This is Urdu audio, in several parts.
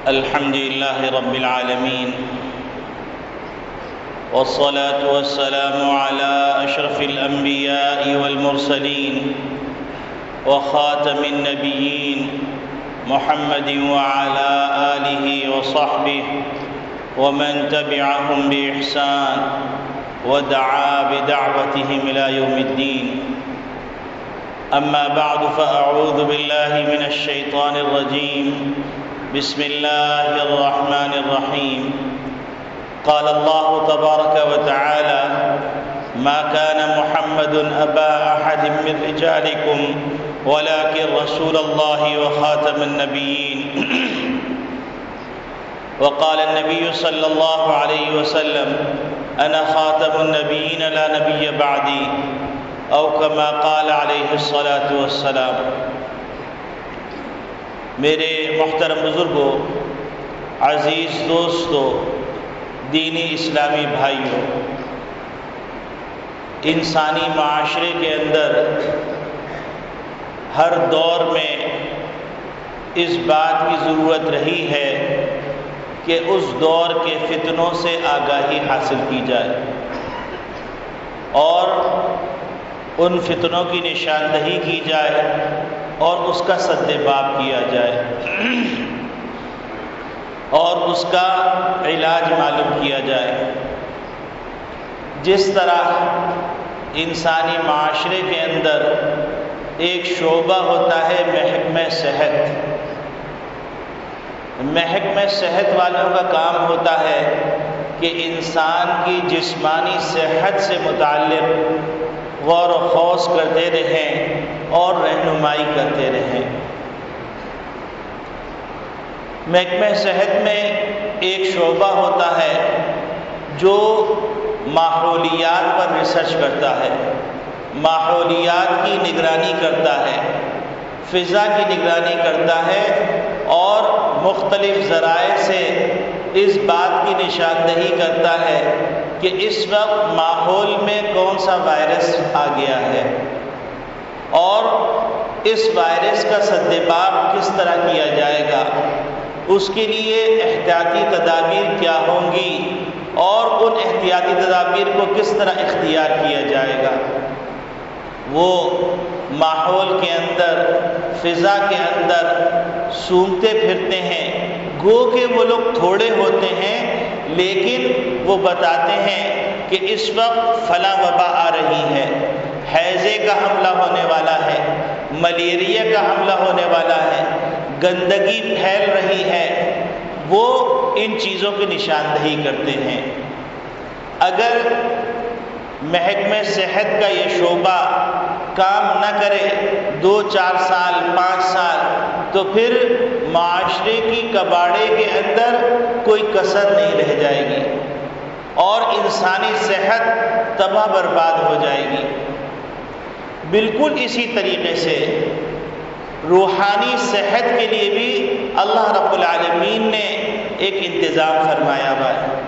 الحمد لله رب العالمين، والصلاة والسلام على أشرف الأنبياء والمرسلين وخاتم النبيين محمد وعلى آله وصحبه ومن تبعهم بإحسان ودعا بدعوتهم إلى يوم الدين. أما بعد، فأعوذ بالله من الشيطان الرجيم. بسم الله الرحمن الرحيم. قال الله تبارك وتعالى: ما كان محمد أبا أحد من رجالكم ولكن رسول الله وخاتم النبيين. وقال النبي صلى الله عليه وسلم: أنا خاتم النبيين لا نبي بعدي، او كما قال علیہ الصلاۃ والسلام. میرے محترم بزرگوں، عزیز دوستوں، دینی اسلامی بھائیوں، انسانی معاشرے کے اندر ہر دور میں اس بات کی ضرورت رہی ہے کہ اس دور کے فتنوں سے آگاہی حاصل کی جائے اور ان فتنوں کی نشاندہی کی جائے اور اس کا سد باب کیا جائے اور اس کا علاج معلوم کیا جائے. جس طرح انسانی معاشرے کے اندر ایک شعبہ ہوتا ہے محکمہ صحت. محکمہ صحت والوں کا کام ہوتا ہے کہ انسان کی جسمانی صحت سے متعلق غور و خوض کرتے رہیں اور رہنمائی کرتے رہیں. محکمہ صحت میں ایک شعبہ ہوتا ہے جو ماحولیات پر ریسرچ کرتا ہے، ماحولیات کی نگرانی کرتا ہے، فضا کی نگرانی کرتا ہے اور مختلف ذرائع سے اس بات کی نشاندہی کرتا ہے کہ اس وقت ماحول میں کون سا وائرس آ گیا ہے اور اس وائرس کا سد باب کس طرح کیا جائے گا، اس کے لیے احتیاطی تدابیر کیا ہوں گی اور ان احتیاطی تدابیر کو کس طرح اختیار کیا جائے گا. وہ ماحول کے اندر، فضا کے اندر سونگتے پھرتے ہیں. گو کہ وہ لوگ تھوڑے ہوتے ہیں لیکن وہ بتاتے ہیں کہ اس وقت فلاں وبا آ رہی ہے، ہیضے کا حملہ ہونے والا ہے، ملیریا کا حملہ ہونے والا ہے، گندگی پھیل رہی ہے. وہ ان چیزوں کی نشاندہی کرتے ہیں. اگر محکمہ صحت کا یہ شعبہ کام نہ کرے 2-4 سال 5 سال تو پھر معاشرے کی کباڑے کے اندر کوئی کسر نہیں رہ جائے گی اور انسانی صحت تباہ برباد ہو جائے گی. بالکل اسی طریقے سے روحانی صحت کے لیے بھی اللہ رب العالمین نے ایک انتظام فرمایا ہوا ہے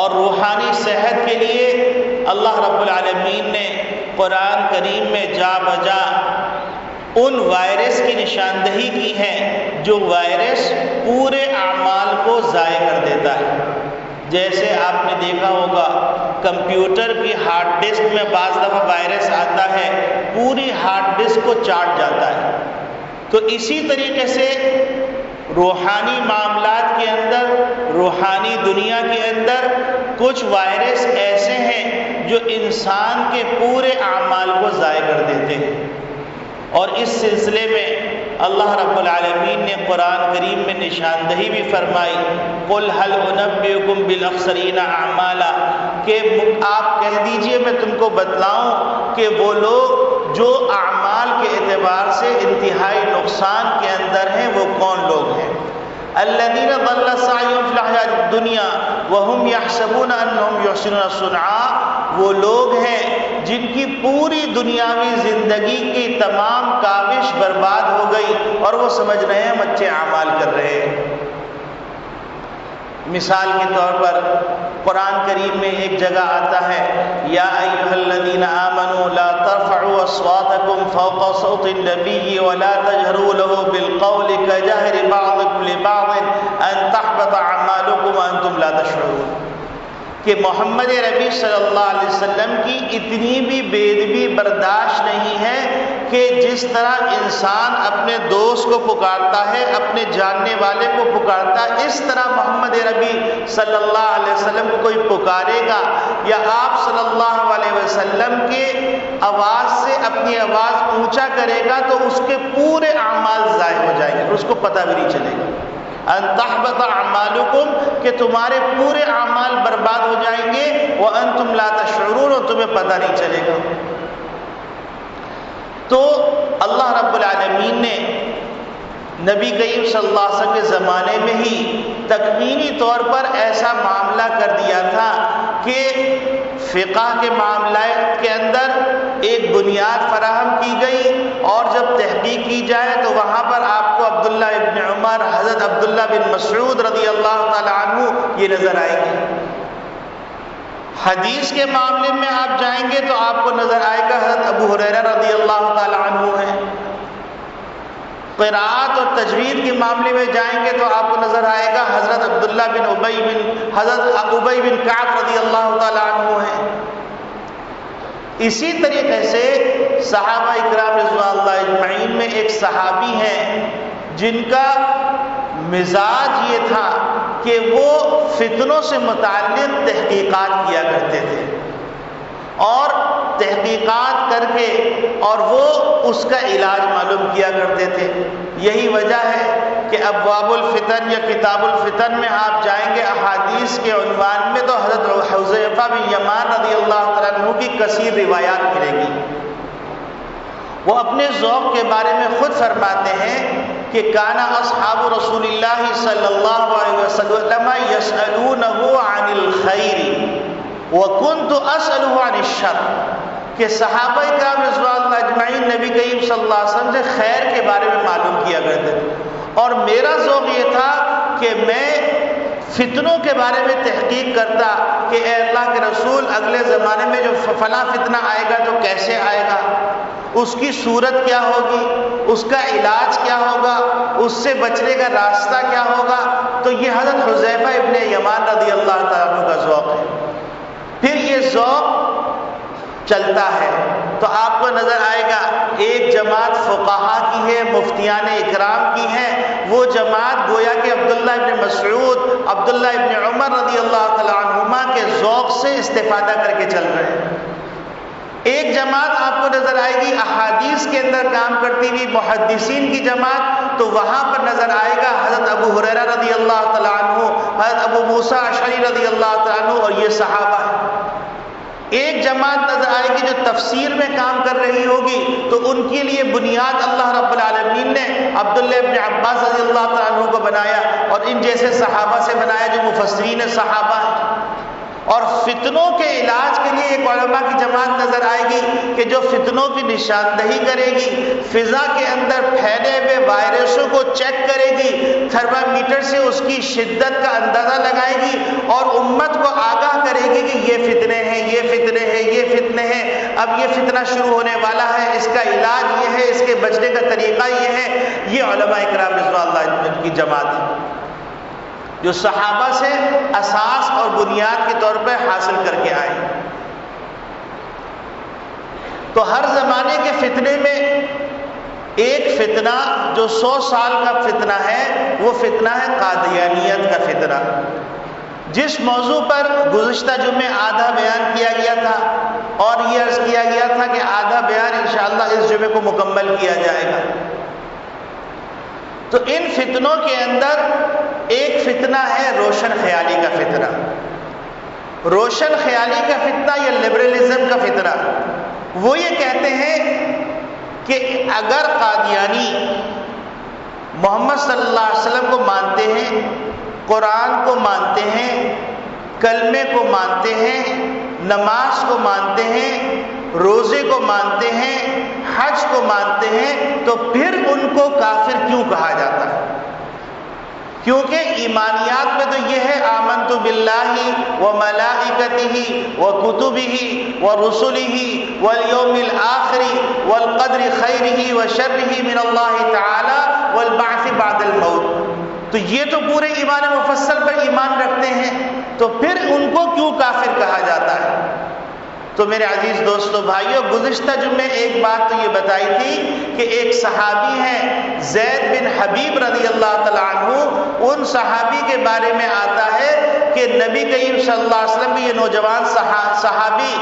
اور روحانی صحت کے لیے اللہ رب العالمین نے قرآن کریم میں جا بجا ان وائرس کی نشاندہی کی ہے جو وائرس پورے اعمال کو ضائع کر دیتا ہے. جیسے آپ نے دیکھا ہوگا کمپیوٹر کی ہارڈ ڈسک میں بعض دفعہ وائرس آتا ہے، پوری ہارڈ ڈسک کو چاٹ جاتا ہے. تو اسی طریقے سے روحانی معاملات کے اندر، روحانی دنیا کے اندر کچھ وائرس ایسے ہیں جو انسان کے پورے اعمال کو ضائع کر دیتے ہیں. اور اس سلسلے میں اللہ رب العالمین نے قرآن کریم میں نشاندہی بھی فرمائی: قُلْ هَلْ أُنَبِّئُكُمْ بِالْأَخْسَرِينَ أَعْمَالًا، کہ آپ کہہ دیجئے میں تم کو بتلاؤں کہ وہ لوگ جو اعمال کے اعتبار سے انتہائی نقصان کے اندر ہیں وہ کون لوگ ہیں. الَّذِينَ ضَلَّ سَعْيُهُمْ فِي الْحَيَاةِ الدُّنْيَا وَهُمْ يَحْسَبُونَ أَنَّهُمْ يُحْسِنُونَ صُنْعًا، وہ لوگ ہیں جن کی پوری دنیاوی زندگی کی تمام کاوش برباد ہو گئی اور وہ سمجھ رہے ہیں ہم اچھے اعمال کر رہے ہیں. مثال کے طور پر قرآن کریم میں ایک جگہ آتا ہے یا ایھا الذین آمنوا لا ترفعوا اصواتکم فوق صوت النبی ولا تجہروا له بالقول کجہر بعضکم لبعض ان تحبط اعمالکم وانتم لا تشعرون، کہ محمد ربی صلی اللہ علیہ وسلم کی اتنی بھی بے ادبی برداشت نہیں ہے کہ جس طرح انسان اپنے دوست کو پکارتا ہے، اپنے جاننے والے کو پکارتا ہے، اس طرح محمد ربی صلی اللہ علیہ وسلم کو کوئی پکارے گا یا آپ صلی اللہ علیہ وسلم کے آواز سے اپنی آواز اونچا کرے گا تو اس کے پورے اعمال ضائع ہو جائیں گے، اس کو پتہ بھی نہیں چلے گا۔ ان تحبط اعمالکم، کہ تمہارے پورے اعمال برباد ہو جائیں گے، وانتم لا تشعرون، اور تمہیں پتہ نہیں چلے گا۔ تو اللہ رب العالمین نے نبی کریم صلی اللہ علیہ وسلم کے زمانے میں ہی تکوینی طور پر ایسا معاملہ کر دیا تھا کہ فقہ کے معاملات کے اندر ایک بنیاد فراہم کی گئی، اور جب تحقیق کی جائے تو وہاں پر آپ کو عبداللہ ابن عمر، حضرت عبداللہ بن مسعود رضی اللہ تعالی عنہ یہ نظر آئے گی۔ حدیث کے معاملے میں آپ جائیں گے تو آپ کو نظر آئے گا حضرت ابو ہریرہ رضی اللہ تعالی عنہ ہے۔ قراءت اور تجوید کے معاملے میں جائیں گے تو آپ کو نظر آئے گا حضرت عبداللہ بن حضرت ابی بن کعب رضی اللہ تعالی عنہ ہے۔ اسی طریقے سے صحابہ اکرام رضوان اللہ اجمعین میں ایک صحابی ہیں جن کا مزاج یہ تھا کہ وہ فتنوں سے متعلق تحقیقات کیا کرتے تھے، اور تحقیقات کر کے اور وہ اس کا علاج معلوم کیا کرتے تھے۔ یہی وجہ ہے کہ ابواب الفتن یا کتاب الفتن میں آپ جائیں گے احادیث کے عنوان میں تو حضرت حذیفہ بن یمان رضی اللہ تعالیٰ عنہ کی کثیر روایات ملے گی۔ وہ اپنے ذوق کے بارے میں خود فرماتے ہیں کہ کانا اصحاب رسول اللہ صلی اللہ علیہ وسلم یسألونہ عن الخیر وَكُنْتُ أَسْأَلُهُ عَنِ الشَّرِّ، کہ صحابہ کرام رضوان اللہ اجمعین نبی کریم صلی اللہ علیہ وسلم سے خیر کے بارے میں معلوم کیا کرتے تھے، اور میرا ذوق یہ تھا کہ میں فتنوں کے بارے میں تحقیق کرتا کہ اے اللہ کے رسول اگلے زمانے میں جو فلاں فتنہ آئے گا تو کیسے آئے گا، اس کی صورت کیا ہوگی، اس کا علاج کیا ہوگا، اس سے بچنے کا راستہ کیا ہوگا۔ تو یہ حضرت حذیفہ ابن یمان رضی اللہ تعالیٰ عنہ کا ذوق ہے۔ پھر یہ ذوق چلتا ہے تو آپ کو نظر آئے گا ایک جماعت فقہا کی ہے، مفتیان اکرام کی ہے، وہ جماعت گویا کہ عبداللہ ابن مسعود، عبداللہ ابن عمر رضی اللہ تعالی عنہما کے ذوق سے استفادہ کر کے چل رہے ہیں۔ ایک جماعت آپ کو نظر آئے گی احادیث کے اندر کام کرتی ہوئی محدثین کی جماعت، تو وہاں پر نظر آئے گا حضرت ابو ہریرہ رضی اللہ تعالیٰ عنہ، حضرت ابو موسیٰ اشعری رضی اللہ تعالیٰ عنہ، اور یہ صحابہ ہیں۔ ایک جماعت نظر آئے گی جو تفسیر میں کام کر رہی ہوگی، تو ان کے لیے بنیاد اللہ رب العالمین نے عبداللہ ابن عباس رضی اللہ تعالیٰ عنہ کو بنایا، اور ان جیسے صحابہ سے بنایا جو مفسرین صحابہ ہیں۔ اور فتنوں کے علاج کے لیے ایک علماء کی جماعت نظر آئے گی کہ جو فتنوں کی نشاندہی کرے گی، فضا کے اندر پھیلے ہوئے وائرسوں کو چیک کرے گی، تھرمامیٹر سے اس کی شدت کا اندازہ لگائے گی، اور امت کو آگاہ کرے گی کہ یہ فتنے ہیں، یہ فتنے ہیں، یہ فتنے ہیں، اب یہ فتنہ شروع ہونے والا ہے، اس کا علاج یہ ہے، اس کے بچنے کا طریقہ یہ ہے۔ یہ علماء اکرام رضوان اللہ کی جماعت ہے جو صحابہ سے اساس اور بنیاد کے طور پر حاصل کر کے آئے۔ تو ہر زمانے کے فتنے میں ایک فتنہ جو 100 سال کا فتنہ ہے، وہ فتنہ ہے قادیانیت کا فتنہ، جس موضوع پر گزشتہ جمعے آدھا بیان کیا گیا تھا، اور یہ عرض کیا گیا تھا کہ آدھا بیان انشاءاللہ اس جمعے کو مکمل کیا جائے گا۔ تو ان فتنوں کے اندر ایک فتنہ ہے روشن خیالی کا فتنہ۔ روشن خیالی کا فتنہ یا لبرلزم کا فتنہ، وہ یہ کہتے ہیں کہ اگر قادیانی محمد صلی اللہ علیہ وسلم کو مانتے ہیں، قرآن کو مانتے ہیں، کلمے کو مانتے ہیں، نماز کو مانتے ہیں، روزے کو مانتے ہیں، حج کو مانتے ہیں، تو پھر ان کو کافر کیوں کہا جاتا ہے؟ کیونکہ ایمانیات میں تو یہ ہے آمنت باللہ و ملائکتہ و کتبہ و رسلہ والیوم الآخر والقدر خیرہ و شرہ من اللہ تعالی والبعث بعد الموت۔ تو یہ تو پورے ایمان مفصل پر ایمان رکھتے ہیں، تو پھر ان کو کیوں کافر کہا جاتا ہے؟ تو میرے عزیز دوستو بھائیو، گزشتہ جمعے ایک بات تو یہ بتائی تھی کہ ایک صحابی ہیں زید بن حبیب رضی اللہ تعالیٰ عنہ، ان صحابی کے بارے میں آتا ہے کہ نبی کریم صلی اللہ علیہ وسلم کی یہ نوجوان صحابی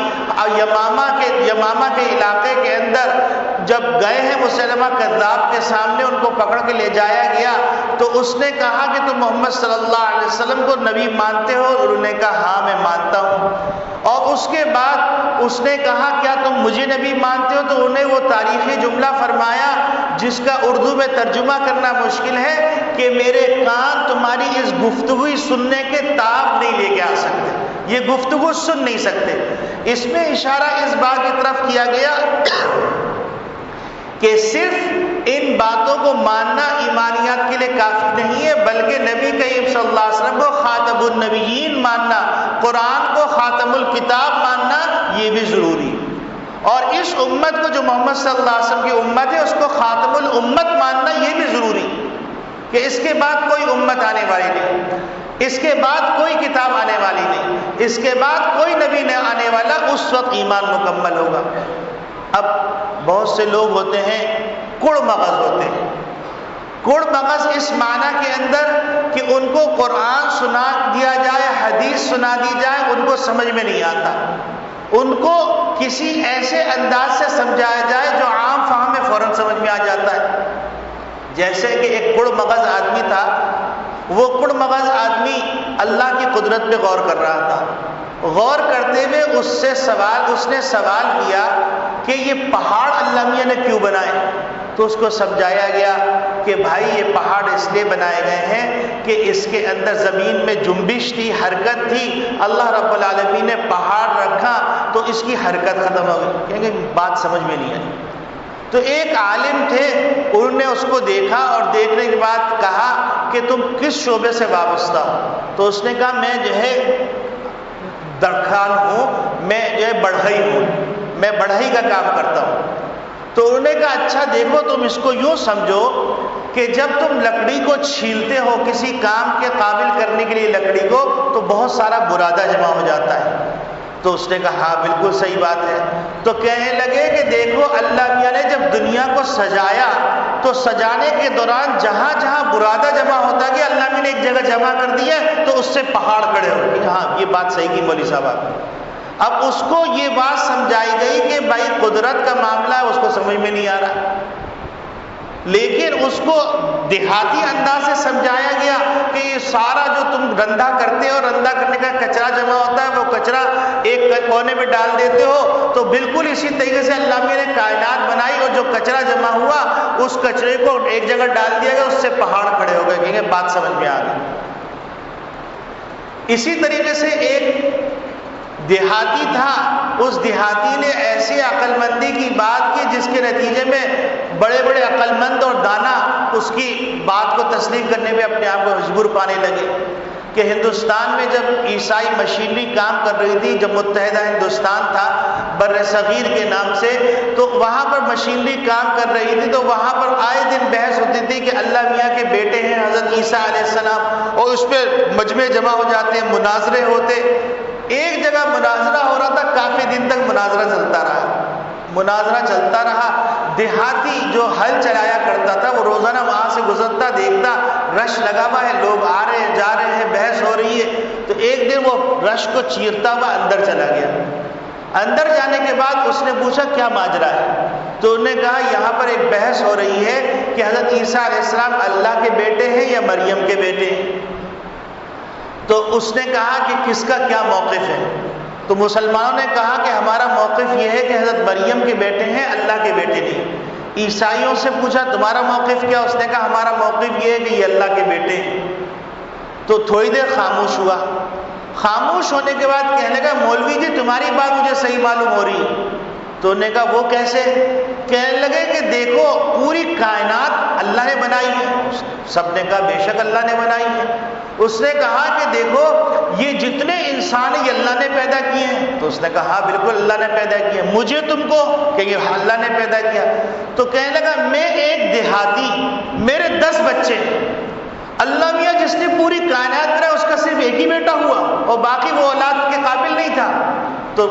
یمامہ کے علاقے کے اندر جب گئے ہیں مسلمہ کذاب کے سامنے، ان کو پکڑ کے لے جایا گیا تو اس نے کہا کہ تم محمد صلی اللہ علیہ وسلم کو نبی مانتے ہو؟ انہوں نے کہا ہاں میں مانتا ہوں۔ اور اس کے بعد اس نے کہا کیا تم مجھے نبی مانتے ہو؟ تو انہیں وہ تاریخی جملہ فرمایا جس کا اردو میں ترجمہ کرنا مشکل ہے کہ میرے کان تمہاری اس گفتگو سننے کے تاب نہیں لے کے آ سکتے، یہ گفتگو سن نہیں سکتے۔ اس میں اشارہ اس بات کی طرف کیا گیا کہ صرف ان باتوں کو ماننا ایمانیات کے لیے کافی نہیں ہے، بلکہ نبی کریم صلی اللہ علیہ وسلم کو خاتم النبیین ماننا، قرآن کو خاتم الکتاب ماننا یہ بھی ضروری ہے۔ اور اس امت کو جو محمد صلی اللہ علیہ وسلم کی امت ہے اس کو خاتم الامت ماننا یہ بھی ضروری کہ اس کے بعد کوئی امت آنے والی نہیں، اس کے بعد کوئی کتاب آنے والی نہیں، اس کے بعد کوئی نبی نہیں آنے والا، اس وقت ایمان مکمل ہوگا۔ اب بہت سے لوگ ہوتے ہیں کڑ مغز ہوتے ہیں، کڑ مغز اس معنی کے اندر کہ ان کو قرآن سنا دیا جائے، حدیث سنا دی جائے، ان کو سمجھ میں نہیں آتا، ان کو کسی ایسے انداز سے سمجھایا جائے جو عام فہم میں فوراً سمجھ میں آ جاتا ہے۔ جیسے کہ ایک کڑ مغز آدمی تھا، وہ کڑ مغز آدمی اللہ کی قدرت پہ غور کر رہا تھا، غور کرتے ہوئے اس نے سوال کیا کہ یہ پہاڑ اللہ میاں نے کیوں بنائے؟ تو اس کو سمجھایا گیا کہ بھائی یہ پہاڑ اس لیے بنائے گئے ہیں کہ اس کے اندر زمین میں جنبش تھی، حرکت تھی، اللہ رب العالمین نے پہاڑ رکھا تو اس کی حرکت ختم ہو گئی۔ کہیں گے بات سمجھ میں نہیں آئی۔ تو ایک عالم تھے، انہوں نے اس کو دیکھا اور دیکھنے کے بعد کہا کہ تم کس شعبے سے وابستہ ہو؟ تو اس نے کہا میں جو ہے درخان ہوں، میں جو ہے بڑھئی ہوں، میں بڑھئی کا کام کرتا ہوں۔ تو انہوں نے کہا اچھا دیکھو تم اس کو یوں سمجھو کہ جب تم لکڑی کو چھیلتے ہو کسی کام کے قابل کرنے کے لیے لکڑی کو، تو بہت سارا برادہ جمع ہو جاتا ہے۔ تو اس نے کہا ہاں بالکل صحیح بات ہے۔ تو کہنے لگے کہ دیکھو اللہ میاں نے جب دنیا کو سجایا تو سجانے کے دوران جہاں جہاں برادہ جمع ہوتا گیا اللہ میاں نے ایک جگہ جمع کر دیا تو اس سے پہاڑ کھڑے ہو گئے۔ ہاں یہ بات صحیح کی مولوی صاحب آپ۔ اب اس کو یہ بات سمجھائی گئی کہ بھائی قدرت کا معاملہ ہے، اس کو سمجھ میں نہیں آ رہا، لیکن اس کو دیہاتی انداز سے سمجھایا گیا کہ یہ سارا جو تم رندہ کرتے ہو، رندہ کرنے کا کچرا جمع ہوتا ہے، وہ کچرا ایک کونے میں ڈال دیتے ہو، تو بالکل اسی طریقے سے اللہ میاں نے کائنات بنائی اور جو کچرا جمع ہوا اس کچرے کو ایک جگہ ڈال دیا گیا، اس سے پہاڑ کھڑے ہو گئے۔ کہیں بات سمجھ میں آ گئی۔ اسی طریقے سے ایک دیہاتی تھا، اس دیہاتی نے ایسی عقل مندی کی بات کی جس کے نتیجے میں بڑے بڑے عقل مند اور دانا اس کی بات کو تسلیم کرنے میں اپنے آپ کو مجبور پانے لگے کہ ہندوستان میں جب عیسائی مشینری کام کر رہی تھی، جب متحدہ ہندوستان تھا بر صغیر کے نام سے، تو وہاں پر مشینری کام کر رہی تھی، تو وہاں پر آئے دن بحث ہوتی تھی کہ اللہ میاں کے بیٹے ہیں حضرت عیسیٰ علیہ السلام، اور اس پہ مجمع جمع ہو جاتے ہیں، مناظرے ہوتے۔ ایک جگہ مناظرہ ہو رہا تھا، کافی دن تک مناظرہ چلتا رہا۔ دیہاتی جو ہل چلایا کرتا تھا وہ روزانہ وہاں سے گزرتا، دیکھتا رش لگا ہوا ہے، لوگ آ رہے ہیں جا رہے ہیں، بحث ہو رہی ہے، تو ایک دن وہ رش کو چیرتا ہوا اندر چلا گیا۔ اندر جانے کے بعد اس نے پوچھا کیا ماجرا ہے؟ تو انہوں نے کہا یہاں پر ایک بحث ہو رہی ہے کہ حضرت عیسیٰ علیہ السلام اللہ کے بیٹے ہیں یا مریم کے بیٹے ہیں۔ تو اس نے کہا کہ کس کا کیا موقف ہے؟ تو مسلمانوں نے کہا کہ ہمارا موقف یہ ہے کہ حضرت مریم کے بیٹے ہیں، اللہ کے بیٹے نہیں۔ عیسائیوں سے پوچھا تمہارا موقف کیا؟ اس نے کہا ہمارا موقف یہ ہے کہ یہ اللہ کے بیٹے ہیں۔ تو تھوڑی دیر خاموش ہوا، خاموش ہونے کے بعد کہنے لگا مولوی جی تمہاری بات مجھے صحیح معلوم ہو رہی ہے۔ تو انہوں نے کہا وہ کیسے؟ کہنے لگے کہ دیکھو پوری کائنات اللہ نے بنائی ہے، سب نے کہا بے شک اللہ نے بنائی ہے۔ اس نے کہا کہ دیکھو یہ جتنے انسان ہیں یہ اللہ نے پیدا کیے ہیں؟ تو اس نے کہا ہاں بالکل اللہ نے پیدا کیا۔ مجھے تم کو کہ یہ اللہ نے پیدا کیا؟ تو کہنے لگا میں ایک دیہاتی، میرے 10 بچے، اللہ میاں جس نے پوری کائنات کرا اس کا صرف ایک ہی بیٹا ہوا اور باقی وہ اولاد کے قابل نہیں تھا۔ تو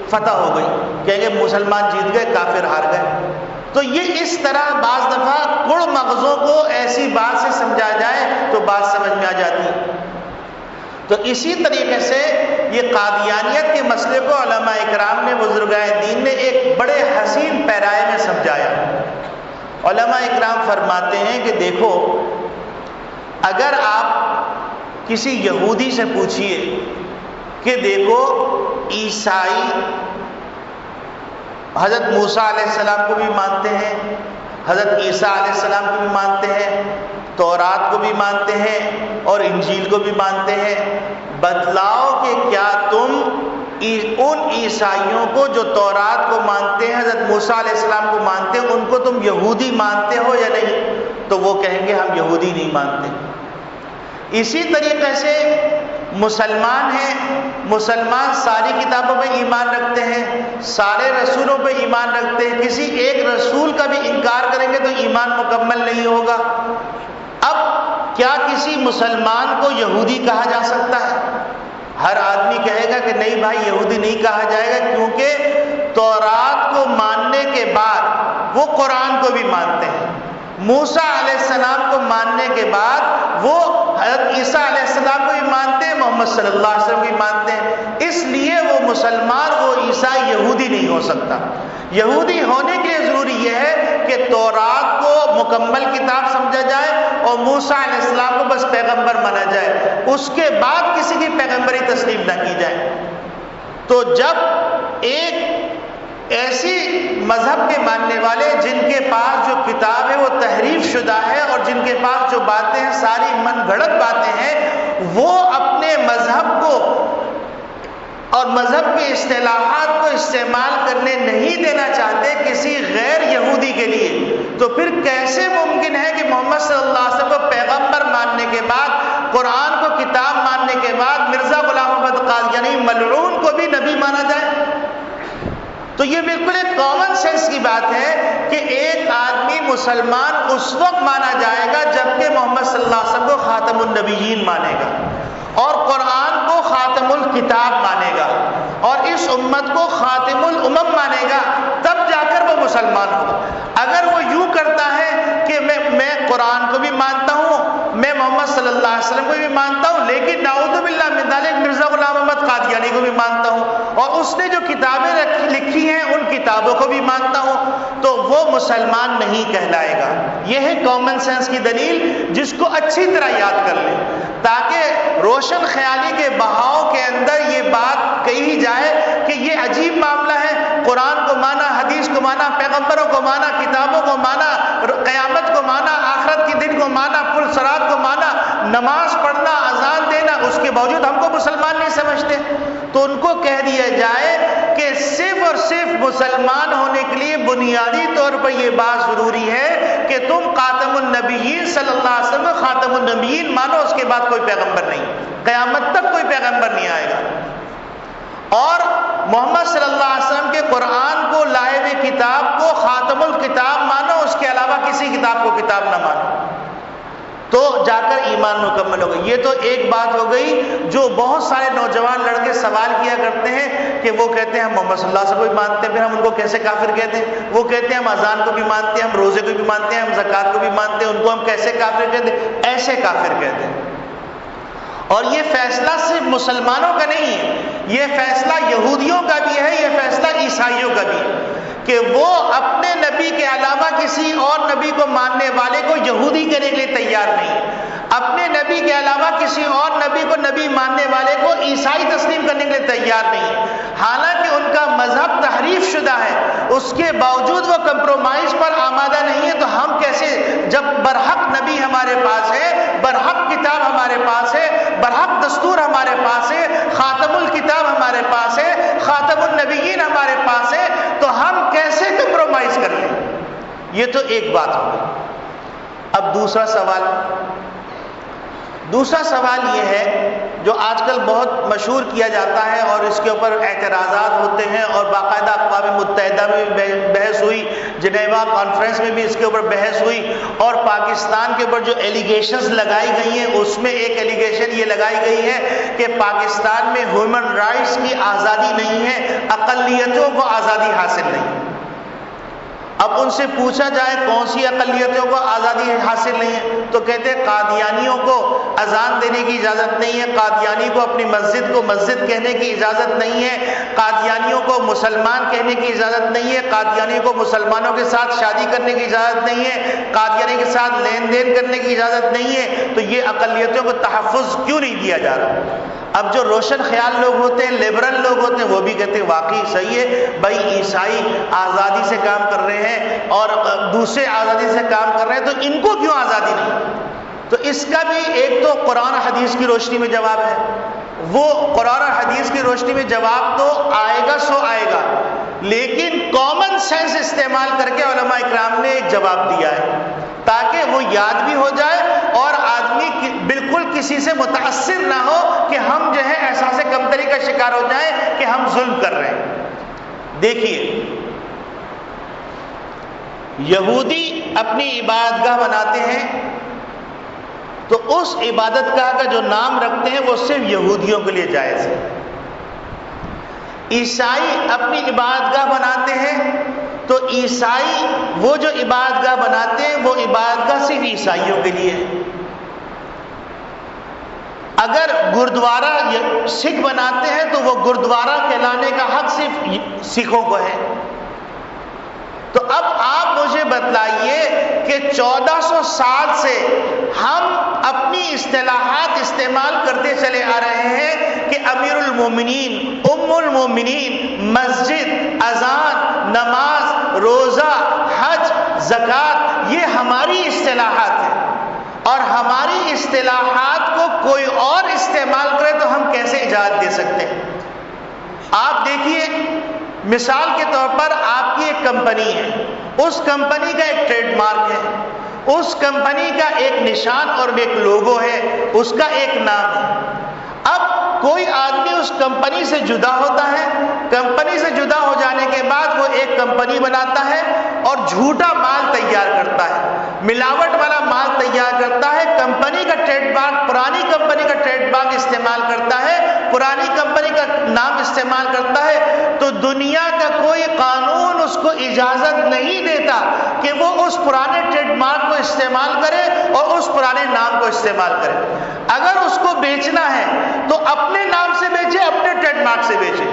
فتح ہو گئی، کہیں گے مسلمان جیت گئے، کافر ہار گئے۔ تو یہ اس طرح بعض دفعہ کڑ مغزوں کو ایسی بات سے سمجھا جائے تو بات سمجھ میں آ جاتی ہے۔ تو اسی طریقے سے یہ قادیانیت کے مسئلے کو علماء اکرام نے، بزرگائے دین نے ایک بڑے حسین پیرائے میں سمجھایا۔ علماء اکرام فرماتے ہیں کہ دیکھو اگر آپ کسی یہودی سے پوچھئے کہ دیکھو عیسائی حضرت موسیٰ علیہ السلام کو بھی مانتے ہیں، حضرت عیسیٰ علیہ السلام کو بھی مانتے ہیں، تورات کو بھی مانتے ہیں اور انجیل کو بھی مانتے ہیں، بتلاؤ کہ کیا تم ان عیسائیوں کو جو تورات کو مانتے ہیں، حضرت موسیٰ علیہ السلام کو مانتے ہیں، ان کو تم یہودی مانتے ہو یا نہیں؟ تو وہ کہیں گے ہم یہودی نہیں مانتے۔ اسی طریقے سے مسلمان ہیں، مسلمان ساری کتابوں پہ ایمان رکھتے ہیں، سارے رسولوں پہ ایمان رکھتے ہیں، کسی ایک رسول کا بھی انکار کریں گے تو ایمان مکمل نہیں ہوگا۔ اب کیا کسی مسلمان کو یہودی کہا جا سکتا ہے؟ ہر آدمی کہے گا کہ نہیں بھائی یہودی نہیں کہا جائے گا، کیونکہ تورات کو ماننے کے بعد وہ قرآن کو بھی مانتے ہیں، موسیٰ علیہ السلام کو ماننے کے بعد وہ حضرت عیسیٰ علیہ السلام کو بھی مانتے ہیں، محمد صلی اللہ علیہ وسلم کو بھی مانتے ہیں۔ اس لیے وہ مسلمان، وہ عیسائی یہودی نہیں ہو سکتا۔ یہودی ہونے کے لیے ضروری یہ ہے کہ تورات کو مکمل کتاب سمجھا جائے اور موسیٰ علیہ السلام کو بس پیغمبر مانا جائے، اس کے بعد کسی کی پیغمبری تسلیم نہ کی جائے۔ تو جب ایک ایسی مذہب کے ماننے والے جن کے پاس جو کتاب ہے وہ تحریف شدہ ہے اور جن کے پاس جو باتیں ہیں ساری من گھڑت باتیں ہیں، وہ اپنے مذہب کو اور مذہب کے اصطلاحات کو استعمال کرنے نہیں دینا چاہتے کسی غیر یہودی کے لیے، تو پھر کیسے ممکن ہے کہ محمد صلی اللہ علیہ وسلم کو پیغمبر ماننے کے بعد، قرآن کو کتاب ماننے کے بعد مرزا غلام احمد قادیانی ملعون کو بھی نبی مانا جائے؟ تو یہ بالکل ایک کامن سینس کی بات ہے کہ ایک آدمی مسلمان اس وقت مانا جائے گا جبکہ محمد صلی اللہ علیہ وسلم کو خاتم النبیین مانے گا اور قرآن کو خاتم الکتاب مانے گا اور اس امت کو خاتم الامم مانے گا، تب جا کر وہ مسلمان ہوگا۔ اگر وہ یوں کرتا ہے کہ میں قرآن کو بھی مانتا ہوں، میں محمد صلی اللہ علیہ وسلم کو بھی مانتا ہوں، لیکن نعوذ باللہ من ذالک مرزا غلام احمد قادیانی کو بھی مانتا ہوں اور اس نے جو کتابیں لکھی ہیں ان کتابوں کو بھی مانتا ہوں، تو وہ مسلمان نہیں کہلائے گا۔ یہ ہے کامن سینس کی دلیل، جس کو اچھی طرح یاد کر لیں تاکہ روشن خیالی کے بہاؤ کے اندر یہ بات کہی جائے کہ یہ عجیب معاملہ ہے، قرآن کو مانا، حدیث کو مانا، پیغمبروں کو مانا، کتابوں کو مانا، قیامت کو مانا، آخرت کے دن کو مانا، پل صراط کو مانا، نماز پڑھنا، اذان دینا، اس کے باوجود ہم کو مسلمان نہیں سمجھتے۔ تو ان کو کہہ دیا جائے کہ صرف اور صرف مسلمان ہونے کے لیے بنیادی طور پر یہ بات ضروری ہے کہ تم خاتم النبیین صلی اللہ علیہ وسلم خاتم النبیین مانو، اس کے بعد کوئی پیغمبر نہیں، قیامت تک کوئی پیغمبر نہیں آئے گا۔ اور محمد صلی اللہ علیہ وسلم کے قرآن کو لائے ہوئے کتاب کو خاتم الکتاب مانو، اس کے علاوہ کسی کتاب کو کتاب نہ مانو، تو جا کر ایمان مکمل ہوگا۔ یہ تو ایک بات ہو گئی جو بہت سارے نوجوان لڑکے سوال کیا کرتے ہیں کہ وہ کہتے ہیں ہم محمد صلی اللہ علیہ وسلم کو بھی مانتے ہیں، پھر ہم ان کو کیسے کافر کہتے ہیں؟ وہ کہتے ہیں ہم اذان کو بھی مانتے ہیں، ہم روزے کو بھی مانتے ہیں، ہم زکوٰۃ کو بھی مانتے ہیں، ان کو ہم کیسے کافر کہتے ہیں؟ ایسے کافر کہتے ہیں۔ اور یہ فیصلہ صرف مسلمانوں کا نہیں ہے، یہ فیصلہ یہودیوں کا بھی ہے، یہ فیصلہ عیسائیوں کا بھی ہے کہ وہ اپنے نبی کے علاوہ کسی اور نبی کو ماننے والے کو یہودی کرنے کے لیے تیار نہیں، اپنے نبی کے علاوہ کسی اور نبی کو نبی ماننے والے کو عیسائی تسلیم کرنے کے لیے تیار نہیں، حالانکہ ان کا مذہب تحریف شدہ ہے، اس کے باوجود وہ کمپرومائز پر آمادہ نہیں ہے۔ تو ہم کیسے، جب برحق نبی ہمارے پاس ہے، برحق کتاب ہمارے پاس ہے، برحق دستور ہمارے پاس ہے، خاتم الکتاب ہمارے پاس ہے، خاتم النبیین ہمارے پاس ہے، تو ہم کیسے کمپرومائز کر لیں؟ یہ تو ایک بات ہوگی۔ اب دوسرا سوال یہ ہے جو آج کل بہت مشہور کیا جاتا ہے اور اس کے اوپر اعتراضات ہوتے ہیں اور باقاعدہ اقوام متحدہ میں بھی بحث ہوئی، جنیوا کانفرنس میں بھی اس کے اوپر بحث ہوئی، اور پاکستان کے اوپر جو ایلیگیشنز لگائی گئی ہیں اس میں ایک ایلیگیشن یہ لگائی گئی ہے کہ پاکستان میں ہیومن رائٹس کی آزادی نہیں ہے، اقلیتوں کو آزادی حاصل نہیں۔ اب ان سے پوچھا جائے کون سی اقلیتوں کو آزادی حاصل نہیں ہے، تو کہتے ہیں قادیانیوں کو اذان دینے کی اجازت نہیں ہے، قادیانی کو اپنی مسجد کو مسجد کہنے کی اجازت نہیں ہے، قادیانیوں کو مسلمان کہنے کی اجازت نہیں ہے، قادیانی کو مسلمانوں کے ساتھ شادی کرنے کی اجازت نہیں ہے، قادیانی کے ساتھ لین دین کرنے کی اجازت نہیں ہے، تو یہ اقلیتوں کو تحفظ کیوں نہیں دیا جا رہا؟ اب جو روشن خیال لوگ ہوتے ہیں، لبرل لوگ ہوتے ہیں، وہ بھی کہتے ہیں واقعی صحیح ہے بھائی، عیسائی آزادی سے کام کر رہے ہیں اور دوسرے آزادی سے کام کر رہے ہیں، تو ان کو کیوں آزادی نہیں؟ تو اس کا بھی ایک تو قرآن حدیث کی روشنی میں جواب ہے، وہ قرآن اور حدیث کی روشنی میں جواب تو آئے گا سو آئے گا، لیکن کامن سینس استعمال کر کے علماء اکرام نے ایک جواب دیا ہے تاکہ وہ یاد بھی ہو جائے اور آدمی بالکل کسی سے متاثر نہ ہو کہ ہم جو ہے احساس کمتری کا شکار ہو جائیں کہ ہم ظلم کر رہے ہیں۔ دیکھیے، یہودی اپنی عبادت گاہ بناتے ہیں تو اس عبادت گاہ کا جو نام رکھتے ہیں وہ صرف یہودیوں کے لیے جائز ہے۔ عیسائی اپنی عبادت گاہ بناتے ہیں تو عیسائی وہ جو عبادت گاہ بناتے ہیں وہ عبادت گاہ صرف عیسائیوں کے لیے ہے۔ اگر گردوارہ سکھ بناتے ہیں تو وہ گردوارہ کہلانے کا حق صرف سکھوں کو ہے۔ تو اب آپ مجھے بتلائیے کہ 1400 سال سے ہم اپنی اصطلاحات استعمال کرتے چلے آ رہے ہیں کہ امیر المومنین، ام المومنین، مسجد، اذان، نماز، روزہ، حج، زکوٰۃ، یہ ہماری اصطلاحات ہیں، اور ہماری اصطلاحات کو کوئی اور استعمال کرے تو ہم کیسے اجازت دے سکتے ہیں؟ آپ دیکھیے، مثال کے طور پر آپ کی ایک کمپنی ہے، اس کمپنی کا ایک ٹریڈ مارک ہے، اس کمپنی کا ایک نشان اور ایک لوگو ہے، اس کا ایک نام ہے۔ اب کوئی آدمی اس کمپنی سے جدا ہوتا ہے، کمپنی سے جدا ہو جانے کے بعد وہ ایک کمپنی بناتا ہے اور جھوٹا مال تیار کرتا ہے، ملاوٹ والا مال تیار کرتا ہے، کمپنی کا ٹریڈ مارک، پرانی کمپنی کا ٹریڈ مارک استعمال کرتا ہے، پرانی کمپنی کا نام استعمال کرتا ہے، تو دنیا کا کوئی قانون اس کو اجازت نہیں دیتا کہ وہ اس پرانے ٹریڈ مارک کو استعمال کرے اور اس پرانے نام کو استعمال کرے۔ اگر اس کو بیچنا ہے تو اپنے نام سے بیچے، اپنے ٹریڈ مارک سے بیچے۔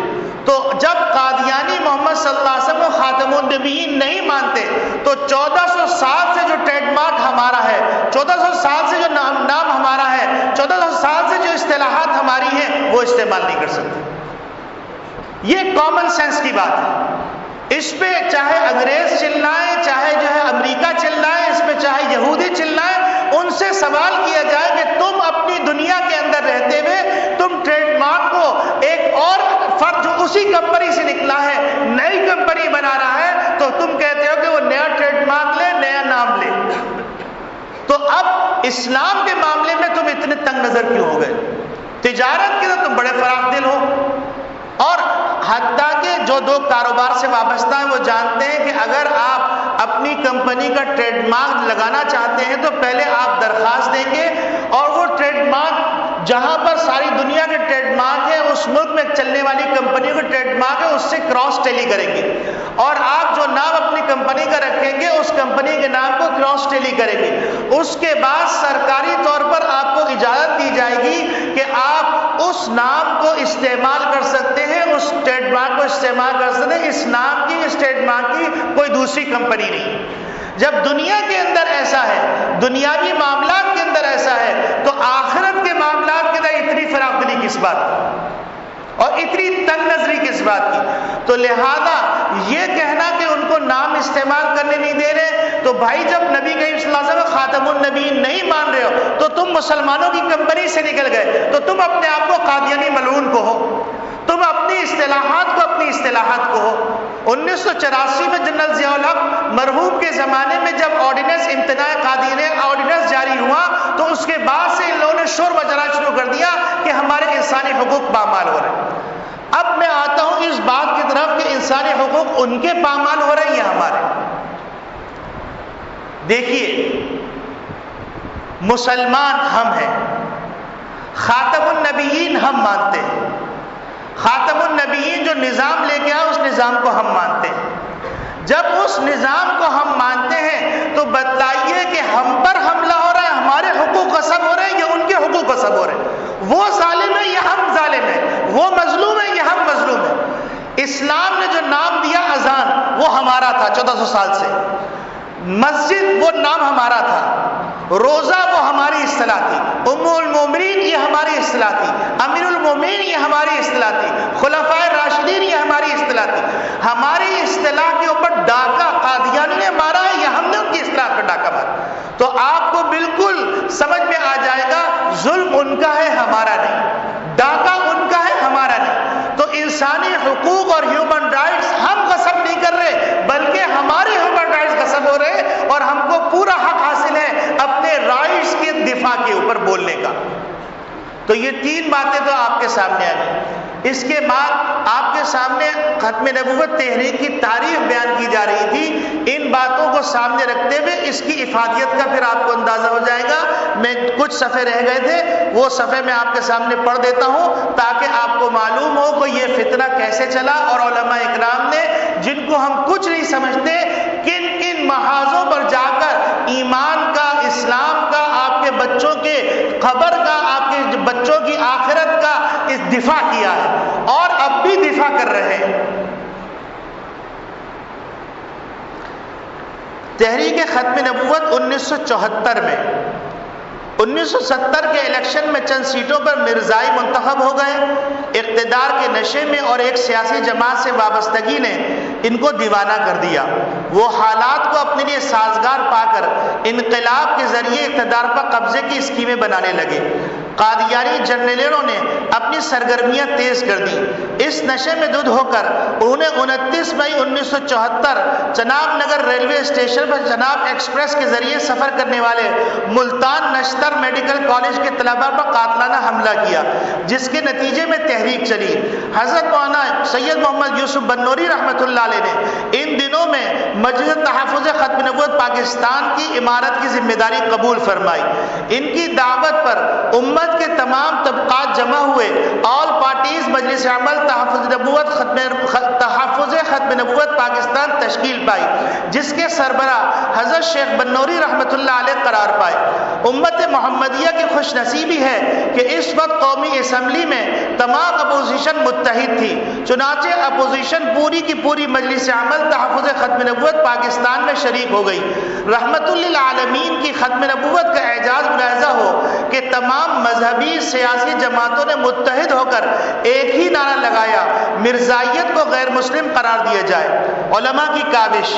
تو جب قادیانی محمد صلی اللہ علیہ وسلم کو خاتم النبیین نہیں مانتے تو 1400 سال سے جو ٹریڈ مارک ہمارا ہے، 1400 سال سے جو نام ہمارا ہے، 1400 سال سے جو اصطلاحات ہماری ہیں، وہ استعمال نہیں کر سکتے۔ یہ کامن سینس کی بات ہے۔ اس پہ چاہے انگریز چلائیں، چاہے جو ہے امریکہ چلائیں، اس پہ چاہے یہودی چلائیں، ان سے سوال کیا جائے کہ تم اپنی دنیا کے اندر رہتے ہوئے تم ٹریڈ مارک کو ایک اور فرد جو اسی کمپنی سے نکلا ہے نئی کمپنی بنا رہا ہے تو تم کہتے ہو کہ وہ نیا ٹریڈ مارک لے، نیا نام لے۔ تو اب اسلام کے معاملے میں تم اتنے تنگ نظر کیوں ہو گئے؟ تجارت کے تو تم بڑے فراخ دل ہو، اور حتیٰ کہ جو دو کاروبار سے وابستہ ہیں وہ جانتے ہیں کہ اگر آپ اپنی کمپنی کا ٹریڈ مارک لگانا چاہتے ہیں تو پہلے آپ درخواست دیں گے، اور وہ ٹریڈ مارک جہاں پر ساری دنیا کے ٹریڈ مارک ہے، اس ملک میں چلنے والی کمپنیوں کے ٹریڈ مارک ہے، اس سے کراس ٹیلی کریں گے، اور آپ جو نام اپنی کمپنی کا رکھیں گے اس کمپنی کے نام کو کراس ٹیلی کریں گے۔ اس کے بعد سرکاری طور پر آپ کو اجازت دی جائے گی کہ آپ اس نام کو استعمال کر سکتے ہیں، اس ٹریڈ مارک کو استعمال کر سکتے ہیں۔ اس نام کی، اس ٹریڈ مارک کی کوئی دوسری کمپنی نہیں۔ جب دنیا کے اندر ایسا ہے، دنیاوی معاملات کے اندر ایسا ہے، تو آخرت کے معاملات کے اندر اتنی فراخ دلی کس بات کی اور اتنی تنگ نظری کس بات کی؟ تو لہذا یہ کہنا کہ ان کو نام استعمال کرنے نہیں دے رہے، تو بھائی جب نبی کریم صلی اللہ علیہ وسلم خاتم النبیین نہیں مان رہے ہو تو تم مسلمانوں کی کمپنی سے نکل گئے، تو تم اپنے آپ کو قادیانی ملعون کو ہو، تم اپنی اصطلاحات کو ہو۔ 1984 میں جنرل ضیاء الحق مرحوم کے زمانے میں جب آرڈیننس امتناع قادیانیہ اس کے بعد سے ان لوگوں نے شور مچانا شروع کر دیا کہ ہمارے انسانی حقوق پامال ہو رہے ہیں۔ اب میں آتا ہوں اس بات کی طرف کہ انسانی حقوق ان کے پامال ہو رہے ہیں یا ہمارے؟ دیکھیے، مسلمان ہم ہیں، خاتم النبیین ہم مانتے ہیں، خاتم النبیین جو نظام لے کے آئے اس نظام کو ہم مانتے ہیں۔ جب اس نظام کو ہم مانتے ہیں تو بتلائیے کہ ہم پر حملہ ہو رہا ہے، ہمارے حقوق غصب ہو رہے ہیں یا ان کے حقوق غصب ہو رہے ہیں؟ وہ ظالم ہے یا ہم ظالم ہیں؟ وہ مظلوم ہے یا ہم مظلوم ہیں؟ اسلام نے جو نام دیا اذان، وہ ہمارا تھا 1400 سال سے، مسجد وہ نام ہمارا تھا، روزہ وہ ہماری اصطلاح تھی، ام المومنین یہ ہماری اصطلاح تھی، امیر المومنین یہ ہماری اصطلاح تھی، خلفائے راشدین یہ ہماری اصطلاح تھی۔ ہماری اصطلاح کے اوپر ڈاکہ قادیانی نے مارا ہے یا ہم نے ان کی اصطلاح پر ڈاکہ مارا؟ تو آپ کو بالکل سمجھ میں آ جائے گا، ظلم ان کا ہے ہمارا نہیں، ڈاکہ ان کا ہے ہمارا نہیں۔ تو انسانی حقوق اور ہیومن رائٹس ہم غصب نہیں کر رہے، بلکہ ہمارے ہیومن رائٹس غصب ہو رہے ہیں، اور ہم کو پورا حق حاصل ہے اپنے رائٹس کے دفاع کے اوپر بولنے کا۔ تو یہ تین باتیں تو آپ کے سامنے آ گئی۔ اس کے بعد آپ کے سامنے ختم نبوت تحریک کی تاریخ بیان کی جا رہی تھی۔ ان باتوں کو سامنے رکھتے ہوئے اس کی افادیت کا پھر آپ کو اندازہ ہو جائے گا۔ میں کچھ صفحے رہ گئے تھے، وہ صفحے میں آپ کے سامنے پڑھ دیتا ہوں تاکہ آپ کو معلوم ہو کہ یہ فتنہ کیسے چلا، اور علماء اکرام نے، جن کو ہم کچھ نہیں سمجھتے، کن کن محاذوں پر جا کر ایمان کا، اسلام کا، آپ کے بچوں کے قبر کا، آپ کے بچوں کی آخرت کا اس دفاع کیا ہے، اور اب بھی دفاع کر رہے ہیں۔ تحریک ختم نبوت 1974 میں، 1970 کے الیکشن میں چند سیٹوں پر مرزائی منتخب ہو گئے۔ اقتدار کے نشے میں اور ایک سیاسی جماعت سے وابستگی نے ان کو دیوانہ کر دیا۔ وہ حالات کو اپنے لیے سازگار پا کر انقلاب کے ذریعے اقتدار پر قبضے کی اسکیمیں بنانے لگے۔ قادیانی جرنیلوں نے اپنی سرگرمیاں تیز کر دی۔ اس نشے میں دھت ہو کر انہوں نے 29 مئی 1974 چناب نگر ریلوے اسٹیشن پر چناب ایکسپریس کے ذریعے سفر کرنے والے ملتان نشتر میڈیکل کالج کے طلباء پر قاتلانہ حملہ کیا، جس کے نتیجے میں تحریک چلی۔ حضرت مولانا سید محمد یوسف بنوری رحمۃ اللہ علیہ نے ان دنوں میں مجلس تحفظ ختم نبوت پاکستان کی عمارت کی ذمہ داری قبول فرمائی۔ ان کی دعوت پر امت کے تمام طبقات جمع ہوئے۔ آل پارٹیز مجلس عمل تحفظ ختم نبوت پاکستان تشکیل پائی، جس کے سربراہ حضرت شیخ بنوری رحمۃ اللہ علیہ قرار پائے۔ امت محمدیہ کی خوش نصیبی ہے کہ اس وقت قومی اسمبلی میں تمام اپوزیشن متحد تھی، چنانچہ اپوزیشن پوری کی پوری مجلس عمل تحفظ ختم نبوت پاکستان میں شریک ہو گئی۔ رحمت للعالمین کی ختم نبوت کا اعجاز ملاحظہ ہو کہ تمام مذہبی سیاسی جماعتوں نے متحد ہو کر ایک ہی نعرہ لگایا، مرزائیت کو غیر مسلم قرار دیا جائے۔ علماء کی کاوش۔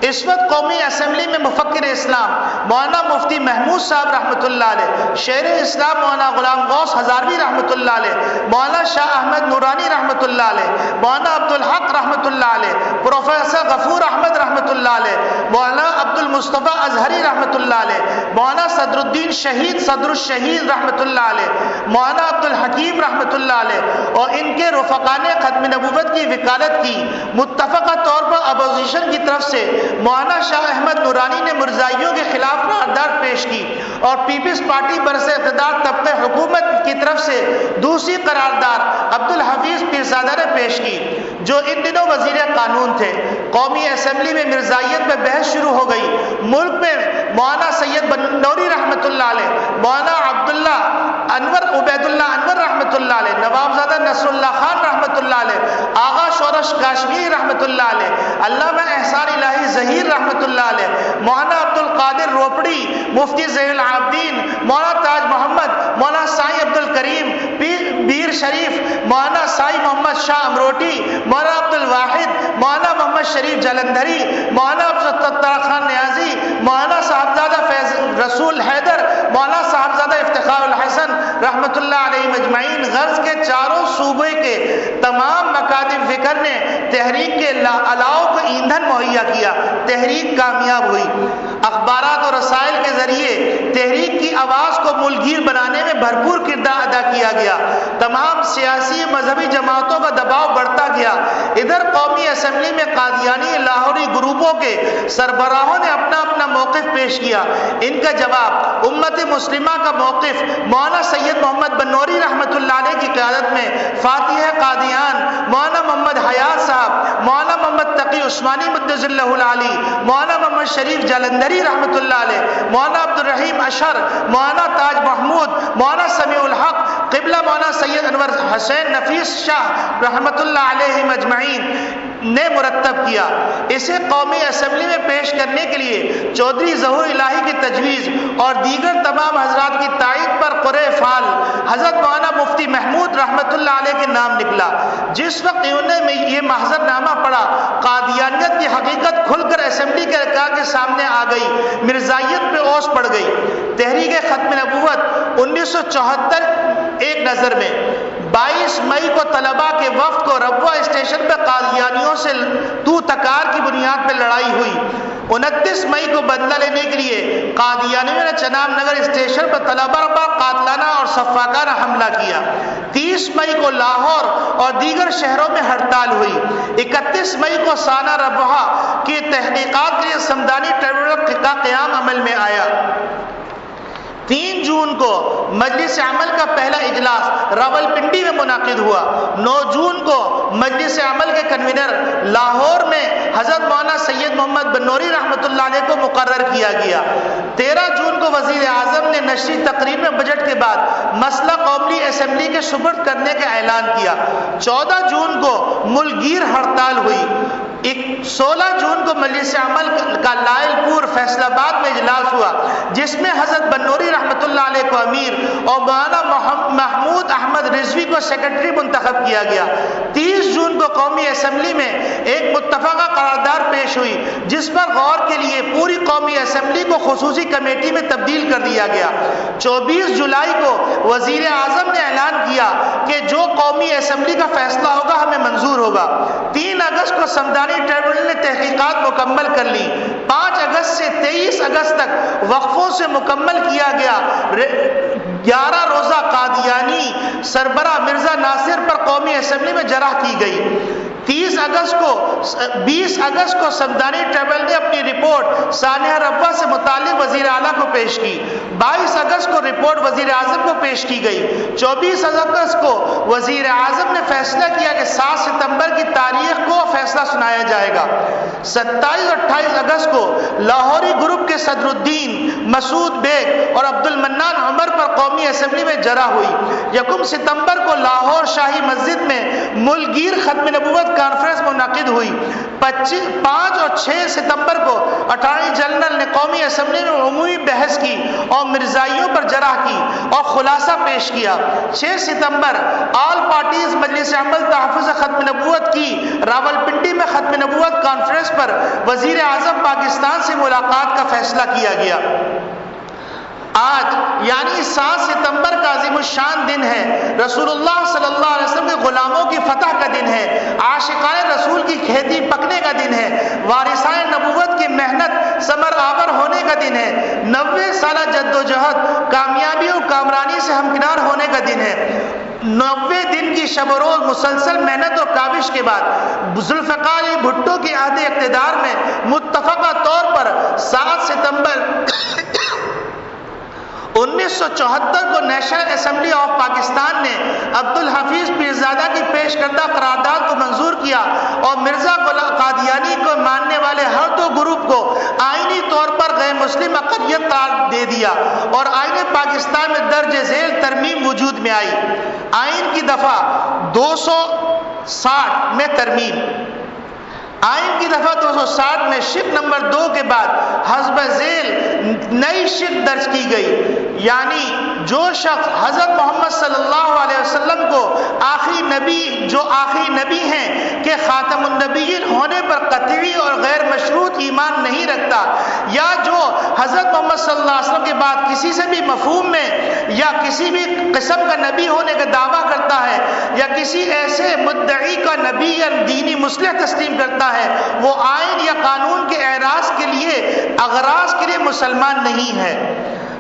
اس وقت قومی اسمبلی میں مفکر اسلام مولانا مفتی محمود صاحب رحمۃ اللہ علیہ، شیخ اسلام مولانا غلام غوث ہزاروی رحمۃ اللہ علیہ، مولانا شاہ احمد نورانی رحمۃ اللہ علیہ، مولانا عبد الحق رحمۃ اللہ علیہ، پروفیسر غفور احمد رحمۃ اللہ علیہ، مولانا عبد المصطفیٰ اظہری رحمۃ اللہ علیہ، مولانا صدر الدین شہید صدر الشہید رحمۃ اللہ علیہ، مولانا عبد الحکیم رحمۃ اللہ علیہ اور ان کے رفقا نے ختم نبوت کی وکالت کی۔ متفقہ طور پر اپوزیشن کی طرف سے مولانا شاہ احمد نورانی نے مرزائیوں کے خلاف قرارداد پیش کی، اور پیپلز پارٹی برسر اقتدار طبقے حکومت کی طرف سے دوسری قرارداد عبد الحفیظ پیرزادہ نے پیش کی، جو ان دنوں وزیر قانون تھے۔ قومی اسمبلی میں مرزائیت میں بحث شروع ہو گئی۔ ملک میں مولانا سید بنوری رحمۃ اللہ علیہ، مولانا عبداللہ انور عبید اللہ انور رحمۃ اللہ علیہ، نوابزادہ نصر اللہ خان رحمۃ اللہ علیہ، آغا شورش کاشمیری رحمۃ اللہ علیہ، علامہ احسان الہی ظہیر رحمۃ اللہ علیہ، مولانا عبد القادر روپڑی، مفتی زین العابدین، مولانا تاج محمد، مولانا سائی عبد الکریم بیر شریف، مولانا سائی محمد شاہ امروٹی، مولانا عبد الواحد، مولانا محمد شریف جلندھری، مولانا عبدالستار خان نیازی، مولانا صاحبزادہ فیض رسول حیدر، مولانا صاحبزادہ افتخار الحسن رحمۃ اللہ علیہ مجمعین، غرض کے چاروں صوبے کے تمام مکاتب فکر نے تحریک کے الاؤ کو ایندھن مہیا کیا۔ تحریک کامیاب ہوئی۔ اخبارات اور رسائل کے ذریعے تحریک کی آواز کو ملگیر بنانے میں بھرپور کردار ادا کیا گیا۔ تمام سیاسی مذہبی جماعتوں کا دباؤ بڑھتا گیا۔ ادھر قومی اسمبلی میں قادیانی لاہوری گروپوں کے سربراہوں نے اپنا اپنا موقف پیش کیا۔ ان کا جواب امت مسلمہ کا موقف مولانا سید محمد بنوری رحمۃ اللہ علیہ کی قیادت میں فاتح قادیان مولانا محمد حیات صاحب، مولانا محمد تقی عثمانی مدظ اللہ العلی، مولانا محمد شریف جالندھری رحمۃ اللہ علیہ، مولانا عبد الرحیم اشر، مولانا تاج محمود، مولانا سمیع الحق قبلہ، مولانا سید انور حسین نفیس شاہ رحمۃ اللہ علیہ مجمعین نے مرتب کیا۔ اسے قومی اسمبلی میں پیش کرنے کے لیے چودھری ظہور الہی کی تجویز اور دیگر تمام حضرات کی تائید پر قرۂ فعال حضرت مولانا مفتی محمود رحمۃ اللہ علیہ کے نام نکلا۔ جس وقت انہوں نے یہ محضر نامہ پڑھا، قادیانیت کی حقیقت کھل کر اسمبلی کے ارکان کے سامنے آ گئی، مرزائیت پہ اوس پڑ گئی۔ تحریک ختم نبوت 1974 ایک نظر میں 22 مئی کو طلباء کے وفد کو ربوہ اسٹیشن پہ قادیانیوں سے تو تکار کی بنیاد پہ لڑائی ہوئی۔ 29 مئی کو بدلہ لینے کے لیے قادیانیوں نے چناب نگر اسٹیشن پر طلباء پر قاتلانہ اور سفاکانہ حملہ کیا۔ 30 مئی کو لاہور اور دیگر شہروں میں ہڑتال ہوئی۔ 31 مئی کو سانہ ربوہ کی تحقیقات کے لیے سمدانی ٹریبیونل کا قیام عمل میں آیا۔ 3 جون کو مجلس عمل کا پہلا اجلاس راولپنڈی میں منعقد ہوا۔ 9 جون کو مجلس عمل کے کنوینر لاہور میں حضرت مولانا سید محمد بنوری رحمۃ اللہ علیہ کو مقرر کیا گیا۔ 13 جون کو وزیر اعظم نے نشری تقریر میں بجٹ کے بعد مسئلہ قومی اسمبلی کے سپرد کرنے کا اعلان کیا۔ 14 جون کو ملک گیر ہڑتال ہوئی۔ 16 جون کو مجلس عمل کا لائل پور فیصل آباد میں اجلاس ہوا، جس میں حضرت بنوری رحمۃ اللہ علیہ کو امیر اور مولانا محمود احمد رضوی کو سیکرٹری منتخب کیا گیا۔ 30 جون کو قومی اسمبلی میں ایک متفقہ قرارداد پیش ہوئی، جس پر غور کے لیے پوری قومی اسمبلی کو خصوصی کمیٹی میں تبدیل کر دیا گیا۔ 24 جولائی کو وزیر اعظم نے اعلان کیا کہ جو قومی اسمبلی کا فیصلہ ہوگا ہمیں منظور ہوگا۔ 3 اگست کو سمدانی ٹریبیونل نے تحقیقات مکمل کر لی۔ 5 اگست سے 23 اگست تک وقفوں سے مکمل کیا گیا۔ 11 روزہ قادیانی سربراہ مرزا ناصر پر قومی اسمبلی میں جرح کی گئی۔ 20 اگست کو سمدانی ٹریبیونل نے اپنی رپورٹ سانحہ ربوہ سے متعلق وزیر اعلیٰ کو پیش کی۔ 22 اگست کو رپورٹ وزیر اعظم کو پیش کی گئی۔ 24 اگست کو وزیر اعظم نے فیصلہ کیا کہ 7 ستمبر کی تاریخ کو فیصلہ سنایا جائے گا۔ 27 اور 28 اگست کو لاہوری گروپ کے صدر الدین مسعود بیگ اور عبد المنان عمر پر قومی اسمبلی میں جرح ہوئی۔ 1 ستمبر کو لاہور شاہی مسجد میں ملک گیر ختم نبوت کانفرنس منعقد ہوئی۔ 5 اور 6 ستمبر کو اٹارنی جنرل نے قومی اسمبلی میں عمومی بحث کی اور مرزائیوں پر جرح کی اور خلاصہ پیش کیا۔ 6 ستمبر آل پارٹیز مجلس عمل تحفظ ختم نبوت کی راولپنڈی میں ختم نبوت کانفرنس پر وزیر اعظم پاکستان سے ملاقات کا فیصلہ کیا گیا۔ آج یعنی 7 ستمبر کا عظیم الشان دن ہے، رسول اللہ صلی اللہ علیہ وسلم کے غلاموں کی فتح کا دن ہے، عاشقان رسول کی کھیتی پکنے کا دن ہے، وارثان نبوت کی محنت ثمر آور ہونے کا دن ہے، 90 سالہ جد و جہد کامیابی اور کامرانی سے ہمکنار ہونے کا دن ہے۔ 90 دن کی شب و روز مسلسل محنت اور کاوش کے بعد ذوالفقار علی بھٹو کے عہد اقتدار میں متفقہ طور پر 7 ستمبر 1974 کو نیشنل اسمبلی آف پاکستان نے عبدالحفیظ پیرزادہ کی پیش کردہ قرارداد کو منظور کیا اور مرزا قادیانی کو ماننے والے ہر 2 گروپ کو آئینی طور پر غیر مسلم اقلیت قرار دے دیا اور آئین پاکستان میں درج ذیل ترمیم وجود میں آئی۔ آئین کی دفعہ 260 میں ترمیم، آئین کی دفعہ 260 میں شق نمبر 2 کے بعد حسب ذیل نئی شق درج کی گئی، یعنی جو شخص حضرت محمد صلی اللہ علیہ وسلم کو آخری نبی ہیں کہ خاتم النبیین ہونے پر قطعی اور غیر مشروط ایمان نہیں رکھتا، یا جو حضرت محمد صلی اللہ علیہ وسلم کے بعد کسی سے بھی مفہوم میں یا کسی بھی قسم کا نبی ہونے کا دعویٰ کرتا ہے یا کسی ایسے مدعی کا نبی یا دینی مصلح تسلیم کرتا ہے، وہ آئین یا قانون کے اعراض کے لیے اغراض کے لیے مسلمان نہیں ہے۔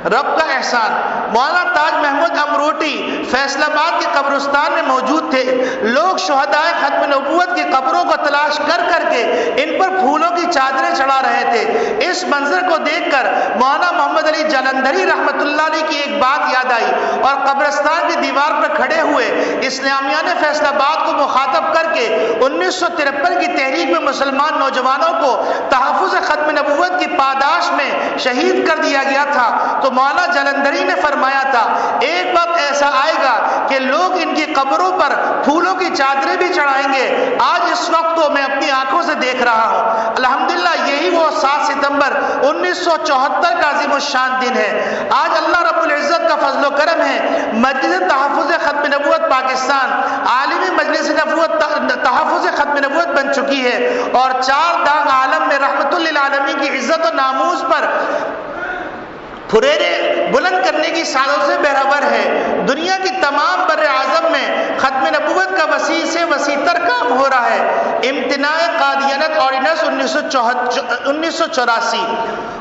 رب کا احسان۔ مولانا تاج محمود امروٹی فیصل آباد کے قبرستان میں موجود تھے۔ لوگ شہدائے ختم نبوت کی قبروں کو تلاش کر کر کے ان پر پھولوں کی چادریں چڑھا رہے تھے۔ اس منظر کو دیکھ کر مولانا محمد علی جلندھری رحمۃ اللہ علیہ کی ایک بات یاد آئی اور قبرستان کی دیوار پر کھڑے ہوئے اسلامیہ نے فیصل آباد کو مخاطب کر کے 1953 کی تحریک میں مسلمان نوجوانوں کو تحفظ ختم نبوت کی پاداش میں شہید کر دیا گیا تھا، تو مولانا جلندھری نے فرمایا تھا ایک وقت ایسا آئے گا کہ لوگ ان کی قبروں پر پھولوں کی چادریں بھی چڑھائیں گے۔ آج اس وقت کو میں اپنی آنکھوں سے دیکھ رہا ہوں۔ الحمدللہ یہی وہ 7 ستمبر 1974 کا عظیم الشان دن ہے۔ آج اللہ رب العزت کا فضل و کرم ہے، مجلس تحفظ ختم نبوت پاکستان عالمی مجلس تحفظ ختم نبوت بن چکی ہے اور 4 داغ عالم میں رحمت للعالمین کی عزت و ناموز پر پھریرے بلند کرنے کی سعادت سے بہرور ہے۔ دنیا کی تمام بر اعظم میں ختم نبوت کا وسیع سے وسیع تر کام ہو رہا ہے۔ امتناع قادیانیت آرڈیننس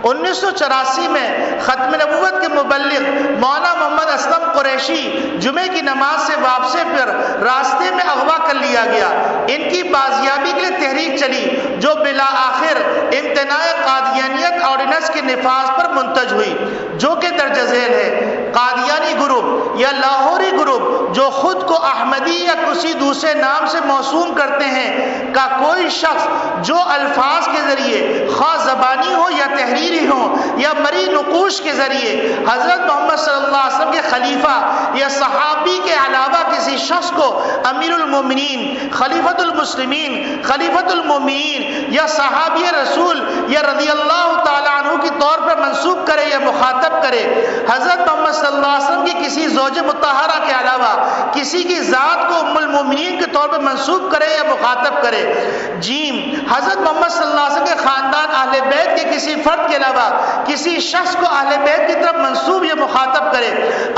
1984 میں ختم نبوت کے مبلغ مولانا محمد اسلم قریشی جمعے کی نماز سے واپسی پر راستے میں اغوا کر لیا گیا۔ ان کی بازیابی کے لیے تحریک چلی جو بالآخر امتناع قادیانیت آرڈیننس کے نفاذ پر منتج ہوئی، جو کہ درج ذیل ہے۔ قادیانی گروپ یا لاہوری گروپ جو خود کو احمدی یا کسی دوسرے نام سے موسوم کرتے ہیں کا کوئی شخص جو الفاظ کے ذریعے خواہ زبانی ہو یا تحریری ہو یا مری نقوش کے ذریعے حضرت محمد صلی اللہ علیہ وسلم کے خلیفہ یا صحابی کے علاوہ کسی شخص کو امیر المومنین، خلیفۃ المسلمین، خلیفۃ المومنین یا صحابی رسول یا رضی اللہ تعالی عنہ کی طور پر منسوب کرے یا مخاطب کرے، حضرت محمد صلی اللہ علیہ وسلم کی کسی زوج مطہرہ کے علاوہ کسی کی ذات کو ام المومنین کے طور پر منسوب کرے یا مخاطب کرے، جیم حضرت محمد صلی اللہ علیہ وسلم کے خاندان اہل بیت کے کسی فرد کے علاوہ کسی شخص کو اہل بیت کی طرف منسوب یا مخاطب کرے،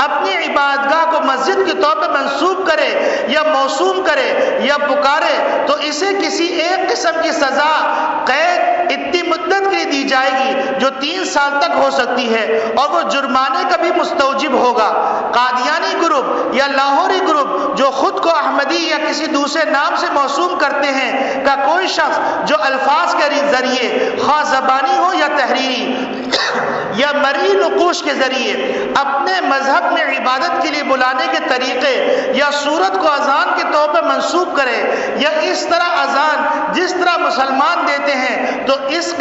اپنی عبادتگاہ کو مسجد کے طور پر منسوب کرے یا موسوم کرے یا پکارے تو اسے کسی ایک قسم کی سزا قید اتنی مدت کے لیے دی جائے گی جو 3 سال تک ہو سکتی ہے اور وہ جرمانے کا بھی مستوجب ہوگا۔ قادیانی گروپ یا لاہوری گروپ جو خود کو احمدی یا کسی دوسرے نام سے موسوم کرتے ہیں کا کوئی شخص جو الفاظ کے ذریعے خواہ زبانی ہو یا تحریری یا مرئی نقوش کے ذریعے اپنے مذہب میں عبادت کے لیے بلانے کے طریقے یا صورت کو اذان کے طور پر منسوب کرے یا اس طرح اذان جس طرح مسلمان دیتے ہیں تو اس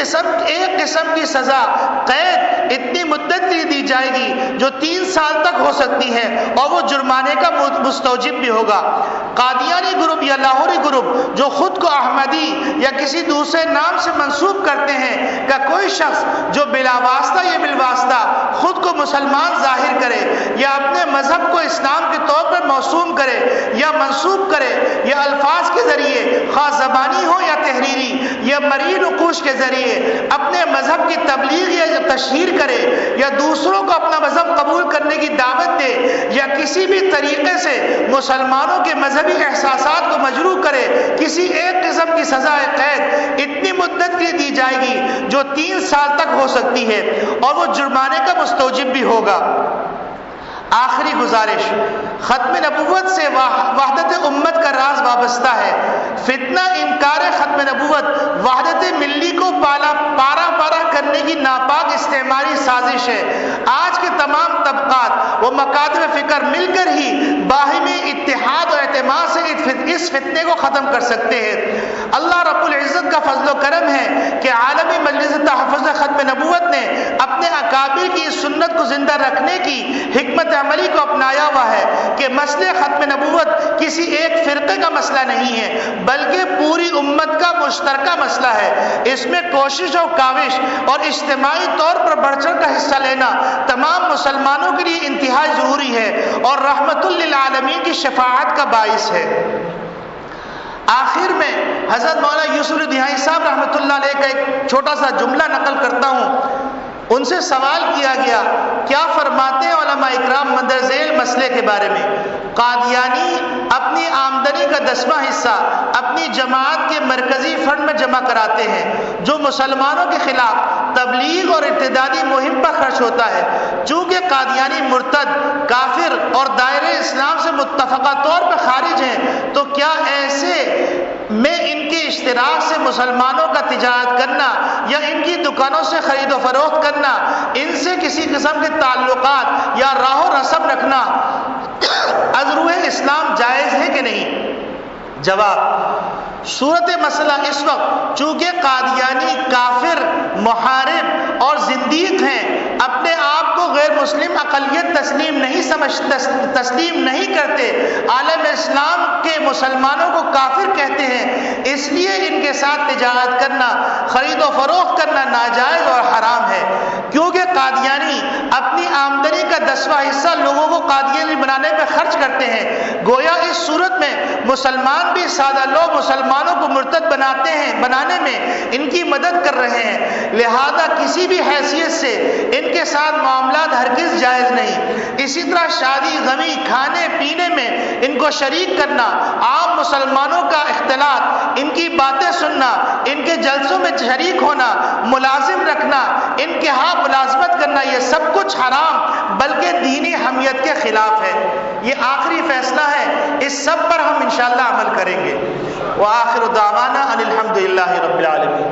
ایک قسم کی سزا قید اتنی مدت کے لیے دی جائے گی جو 3 سال تک ہو سکتی ہے اور وہ جرمانے کا مستوجب بھی ہوگا۔ قادیانی گروپ یا لاہوری گروپ جو خود کو احمدی یا کسی دوسرے نام سے منسوب کرتے ہیں کا کوئی شخص جو بلا واسطہ یا بالواسطہ خود کو مسلمان ظاہر کرے یا اپنے مذہب کو اسلام کے طور پر موسوم کرے یا منسوب کرے یا الفاظ کے ذریعے خواہ زبانی ہو یا تحریری یا مرئی نقوش کے ذریعے اپنے مذہب کی تبلیغ یا تشہیر کرے یا دوسروں کو اپنا مذہب قبول کرنے کی دعوت دے یا کسی بھی طریقے سے مسلمانوں کے مذہبی احساسات کو مجروح کرے، کسی ایک قسم کی سزا قید اتنی مدت کے لیے دی جائے گی جو 3 سال تک ہو سکتی ہے اور وہ جرمانے کا مستوجب بھی ہوگا۔ آخری گزارش، ختم نبوت سے وحدت امت کا راز وابستہ ہے۔ فتنہ انکار ختم نبوت وحدت ملی کو پارا کرنے کی ناپاک استعماری سازش ہے۔ آج کے تمام طبقات و مکاتب فکر مل کر ہی باہمی اتحاد و اعتماد سے اس فتنے کو ختم کر سکتے ہیں۔ اللہ رب العزت کا فضل و کرم ہے کہ عالمی مجلس تحفظ ختم نبوت نے اپنے اکابر کی اس سنت کو زندہ رکھنے کی حکمت عملی کو اپنایا ہوا ہے کہ مسئلہ ختم نبوت کسی ایک فرقے کا مسئلہ نہیں ہے بلکہ پوری امت کا مشترکہ مسئلہ ہے۔ اس میں کوشش و کاوش اور اجتماعی طور پر بڑھ چڑھ کر حصہ لینا تمام مسلمانوں کے لیے انتہائی ضروری ہے اور رحمت للعالمین کی شفاعت کا باعث ہے۔ آخر میں حضرت مولانا یوسف دیہائی صاحب رحمۃ اللہ علیہ کا ایک چھوٹا سا جملہ نقل کرتا ہوں۔ ان سے سوال کیا گیا کیا فرماتے ہیں علماء اکرام مندر ذیل مسئلے کے بارے میں؟ قادیانی اپنی آمدنی کا 10واں حصہ اپنی جماعت کے مرکزی فنڈ میں جمع کراتے ہیں جو مسلمانوں کے خلاف تبلیغ اور ارتدادی مہم پر خرچ ہوتا ہے۔ چونکہ قادیانی مرتد، کافر اور دائرہ اسلام سے متفقہ طور پر خارج ہیں، تو کیا ایسے میں ان کے اشتراک سے مسلمانوں کا تجارت کرنا یا ان کی دکانوں سے خرید و فروخت کرنا، ان سے کسی قسم کے تعلقات یا راہ و رسم رکھنا از روح اسلام جائز ہے کہ نہیں؟ جواب: صورت مسئلہ اس وقت چونکہ قادیانی کافر، محارب اور زندیق ہیں، اپنے آپ کو غیر مسلم اقلیت تسلیم نہیں کرتے، عالم اسلام کے مسلمانوں کو کافر کہتے ہیں، اس لیے ان کے ساتھ تجارت کرنا، خرید و فروخت کرنا ناجائز اور حرام ہے۔ کیونکہ قادیانی اپنی آمدنی کا 10واں حصہ لوگوں کو قادیانی بنانے پہ خرچ کرتے ہیں، گویا اس صورت میں مسلمان بھی سادہ لوگ مسلمانوں کو مرتد بنانے میں ان کی مدد کر رہے ہیں، لہذا کسی بھی حیثیت سے ان کے ساتھ معاملات ہرگز جائز نہیں۔ اسی طرح شادی، غمی، کھانے پینے میں ان کو شریک کرنا، عام مسلمانوں کا اختلاط، ان کی باتیں سننا، ان کے جلسوں میں شریک ہونا، ملازم رکھنا، ان کے ہاں ملازمت کرنا، یہ سب کچھ حرام بلکہ دینی حمیت کے خلاف ہے۔ یہ آخری فیصلہ ہے، اس سب پر ہم انشاءاللہ عمل کریں گے۔ وآخر دعوانا ان الحمد للہ رب العالمین۔